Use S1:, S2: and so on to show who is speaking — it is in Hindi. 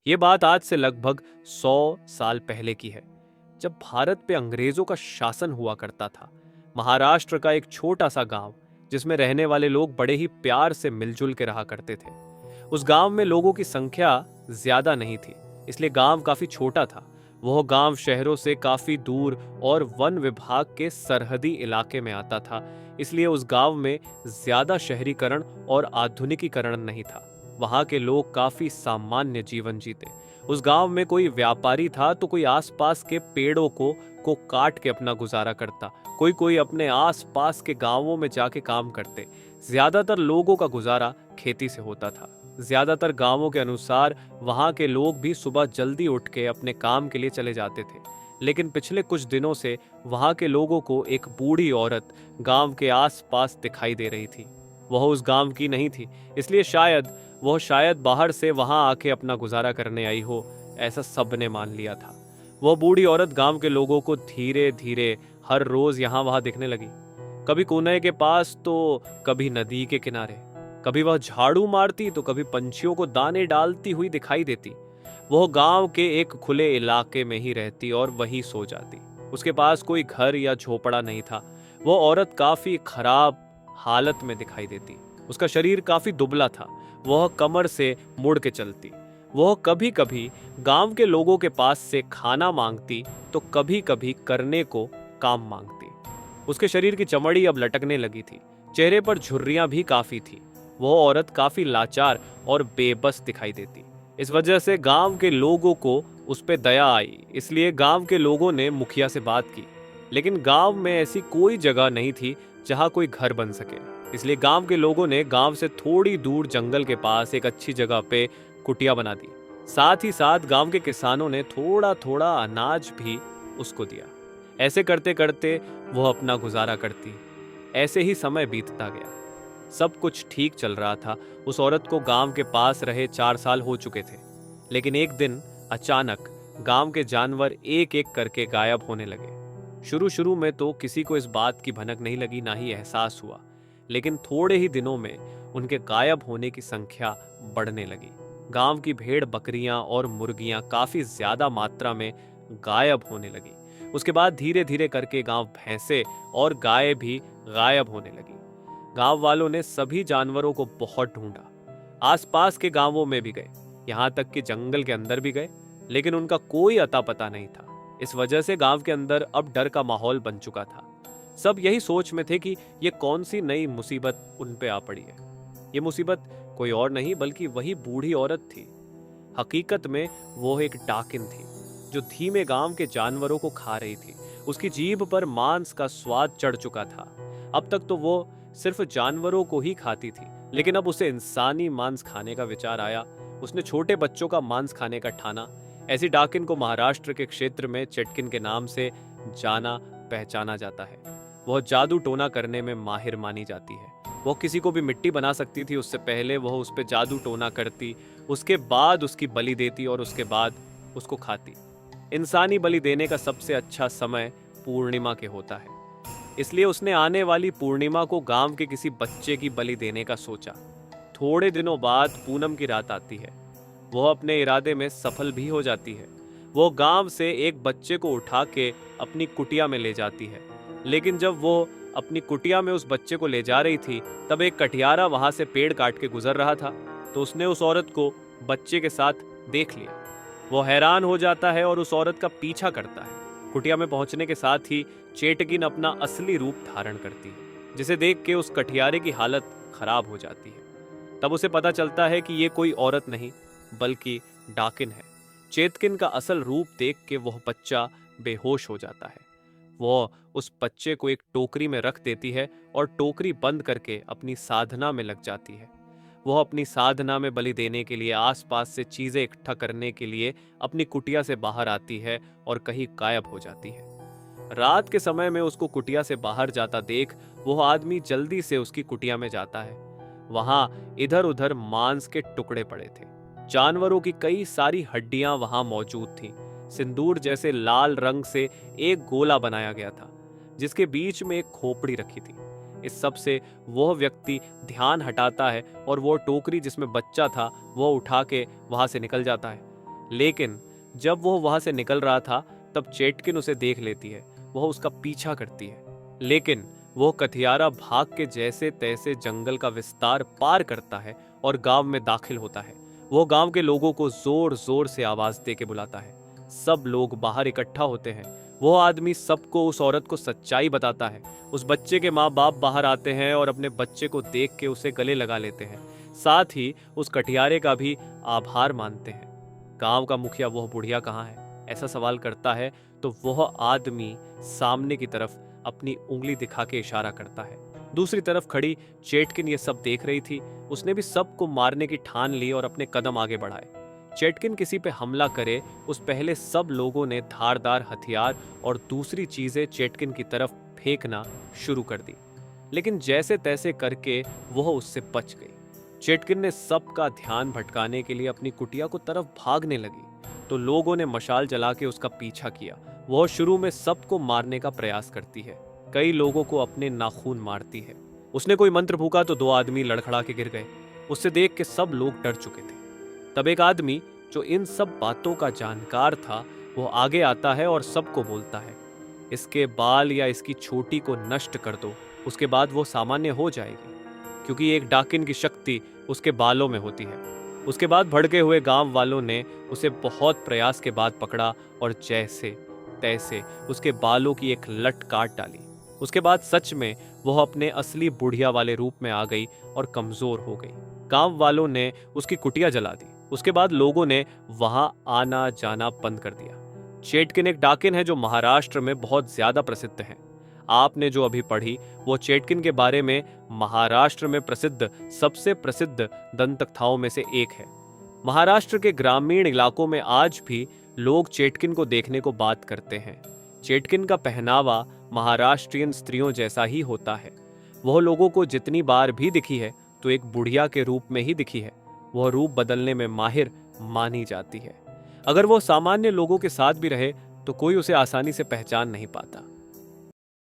S1: ये बात आज से लगभग 100 साल पहले की है, जब भारत पे अंग्रेजों का शासन हुआ करता था। महाराष्ट्र का एक छोटा सा गांव, जिसमें रहने वाले लोग बड़े ही प्यार से मिलजुल के रहा करते थे। उस गांव में लोगों की संख्या ज्यादा नहीं थी, इसलिए गांव काफी छोटा था। वह गांव शहरों से काफी दूर और वन विभाग के सरहदी इलाके में आता था, इसलिए उस गांव में ज्यादा शहरीकरण और आधुनिकीकरण नहीं था। वहां के लोग काफी सामान्य जीवन जीते। उस गांव में कोई व्यापारी था तो कोई आसपास के पेड़ों को काट के अपना गुजारा करता, कोई कोई अपने आसपास के गांवों में जाके काम करते। ज्यादातर लोगों का गुजारा खेती से होता था। ज्यादातर गांवों के अनुसार वहां के लोग भी सुबह जल्दी उठ के अपने काम के लिए चले जाते थे। लेकिन पिछले कुछ दिनों से वहां के लोगों को एक बूढ़ी औरत गांव के आसपास दिखाई दे रही थी। वह उस गांव की नहीं थी, इसलिए वह शायद बाहर से वहां आके अपना गुजारा करने आई हो, ऐसा सबने मान लिया था। वह बूढ़ी औरत गांव के लोगों को धीरे धीरे हर रोज यहाँ वहां दिखने लगी। कभी कुएं के पास तो कभी नदी के किनारे। कभी वह झाड़ू मारती तो कभी पंछियों को दाने डालती हुई दिखाई देती। वह गांव के एक खुले इलाके में ही रहती और वहीं सो जाती। उसके पास कोई घर या झोपड़ा नहीं था। वह औरत काफी खराब हालत में दिखाई देती। उसका शरीर काफी दुबला था। वह कमर से मुड़ के चलती। वह कभी कभी गांव के लोगों के पास से खाना मांगती तो कभी कभी करने को काम मांगती। उसके शरीर की चमड़ी अब लटकने लगी थी। चेहरे पर झुर्रियां भी काफी थी। वह औरत काफी लाचार और बेबस दिखाई देती। इस वजह से गांव के लोगों को उस पे दया आई, इसलिए गांव के लोगों ने मुखिया से बात की। लेकिन गांव में ऐसी कोई जगह नहीं थी जहां कोई घर बन सके, इसलिए गांव के लोगों ने गांव से थोड़ी दूर जंगल के पास एक अच्छी जगह पे कुटिया बना दी। साथ ही साथ गांव के किसानों ने थोड़ा थोड़ा अनाज भी उसको दिया। ऐसे करते करते वह अपना गुजारा करती। ऐसे ही समय बीतता गया। सब कुछ ठीक चल रहा था। उस औरत को गांव के पास रहे 4 साल हो चुके थे। लेकिन एक दिन अचानक गांव के जानवर एक एक करके गायब होने लगे। शुरू शुरू में तो किसी को इस बात की भनक नहीं लगी, ना ही एहसास हुआ। लेकिन थोड़े ही दिनों में उनके गायब होने की संख्या बढ़ने लगी। गांव की भेड़, बकरियां और मुर्गियां काफी ज्यादा मात्रा में गायब होने लगी। उसके बाद धीरे धीरे करके गांव भैंसे और गाय भी गायब होने लगी। गांव वालों ने सभी जानवरों को बहुत ढूंढा। आसपास के गांवों में भी गए, यहाँ तक कि जंगल के अंदर भी गए, लेकिन उनका कोई अता पता नहीं था। इस वजह से गांव के अंदर अब डर का माहौल बन चुका था। सब यही सोच में थे कि ये कौन सी नई मुसीबत उन पे आ पड़ी है। ये मुसीबत कोई और नहीं बल्कि वही बूढ़ी औरत थी। हकीकत में वो एक डाकिन थी, जो धीमे गांव के जानवरों को खा रही थी। उसकी जीभ पर मांस का स्वाद चढ़ चुका था। अब तक तो वो सिर्फ जानवरों को ही खाती थी, लेकिन अब उसे इंसानी मांस खाने का विचार आया। उसने छोटे बच्चों का मांस खाने का ठाना। ऐसी डाकिन को महाराष्ट्र के क्षेत्र में चेटकिन के नाम से जाना पहचाना जाता है। वह जादू टोना करने में माहिर मानी जाती है। वह किसी को भी मिट्टी बना सकती थी। उससे पहले वह उस पर जादू टोना करती, उसके बाद उसकी बलि देती और उसके बाद उसको खाती। इंसानी बलि देने का सबसे अच्छा समय पूर्णिमा के होता है, इसलिए उसने आने वाली पूर्णिमा को गांव के किसी बच्चे की बलि देने का सोचा। थोड़े दिनों बाद पूनम की रात आती है। वह अपने इरादे में सफल भी हो जाती है। वो गांव से एक बच्चे को उठा के अपनी कुटिया में ले जाती है। लेकिन जब वो अपनी कुटिया में उस बच्चे को ले जा रही थी, तब एक कटियारा वहां से पेड़ काट के गुजर रहा था। तो उसने उस औरत को बच्चे के साथ देख लिया। वो हैरान हो जाता है और उस औरत का पीछा करता है। कुटिया में पहुंचने के साथ ही चेटकिन अपना असली रूप धारण करती है, जिसे देख के उस कटियारे की हालत खराब हो जाती है। तब उसे पता चलता है कि ये कोई औरत नहीं बल्कि डाकिन है। चेतकिन का असल रूप देख के वह बच्चा बेहोश हो जाता है। वह उस बच्चे को एक टोकरी में रख देती है और टोकरी बंद करके अपनी साधना में लग जाती है। वह अपनी साधना में बलि देने के लिए आसपास से चीजें इकट्ठा करने के लिए अपनी कुटिया से बाहर आती है और कहीं गायब हो जाती है। रात के समय में उसको कुटिया से बाहर जाता देख वह आदमी जल्दी से उसकी कुटिया में जाता है। वहां इधर उधर मांस के टुकड़े पड़े थे। जानवरों की कई सारी हड्डियां वहां मौजूद थीं। सिंदूर जैसे लाल रंग से एक गोला बनाया गया था, जिसके बीच में एक खोपड़ी रखी थी। इस सब से वह व्यक्ति ध्यान हटाता है और वो टोकरी जिसमें बच्चा था वो उठा के वहां से निकल जाता है। लेकिन जब वो वहां से निकल रहा था तब चेटकिन उसे देख लेती है। वह उसका पीछा करती है, लेकिन वो कथियारा भाग के जैसे तैसे जंगल का विस्तार पार करता है और गांव में दाखिल होता है। वो गांव के लोगों को जोर जोर से आवाज दे के बुलाता है। सब लोग बाहर इकट्ठा होते हैं। वो आदमी सबको उस औरत को सच्चाई बताता है। उस बच्चे के माँ बाप बाहर आते हैं और अपने बच्चे को देख के उसे गले लगा लेते हैं। साथ ही उस कटियारे का भी आभार मानते हैं। गांव का मुखिया वह बुढ़िया कहाँ है, ऐसा सवाल करता है तो वह आदमी सामने की तरफ अपनी उंगली दिखा के इशारा करता है। दूसरी तरफ खड़ी चेटकिन ये सब देख रही थी। उसने भी सबको मारने की ठान ली और अपने कदम आगे बढ़ाए। चेटकिन किसी पे हमला करे उस पहले सब लोगों ने धारदार हथियार और दूसरी चीजें चेटकिन की तरफ फेंकना शुरू कर दी, लेकिन जैसे तैसे करके वह उससे बच गई। चेटकिन ने सबका ध्यान भटकाने के लिए अपनी कुटिया को तरफ भागने लगी तो लोगों ने मशाल जला के उसका पीछा किया। वह शुरू में सबको मारने का प्रयास करती है, कई लोगों को अपने नाखून मारती है। उसने कोई मंत्र फूका तो 2 आदमी लड़खड़ा के गिर गए। उससे देख के सब लोग डर चुके थे। तब एक आदमी जो इन सब बातों का जानकार था वो आगे आता है और सबको बोलता है, इसके बाल या इसकी चोटी को नष्ट कर दो, उसके बाद वो सामान्य हो जाएगी, क्योंकि एक डाकिन की शक्ति उसके बालों में होती है। उसके बाद भड़के हुए गांव वालों ने उसे बहुत प्रयास के बाद पकड़ा और जैसे तैसे उसके बालों की एक लट काट डाली। उसके बाद सच में वह अपने असली बुढ़िया वाले रूप में आ गई और कमजोर हो गई। गांव वालों ने उसकी कुटिया जला दी। उसके बाद लोगों ने वहां आना जाना बंद कर दिया। चेटकिन एक डाकिन है जो महाराष्ट्र में बहुत ज्यादा प्रसिद्ध है। आपने जो अभी पढ़ी वो चेटकिन के बारे में महाराष्ट्र में प्रसिद्ध सबसे प्रसिद्ध दंतकथाओं में से एक है। महाराष्ट्र के ग्रामीण इलाकों में आज भी लोग चेटकिन को देखने को बात करते हैं। चेटकिन का पहनावा महाराष्ट्रियन स्त्रियों जैसा ही होता है। वह लोगों को जितनी बार भी दिखी है तो एक बुढ़िया के रूप में ही दिखी है। वह रूप बदलने में माहिर मानी जाती है। अगर वो सामान्य लोगों के साथ भी रहे तो कोई उसे आसानी से पहचान नहीं पाता।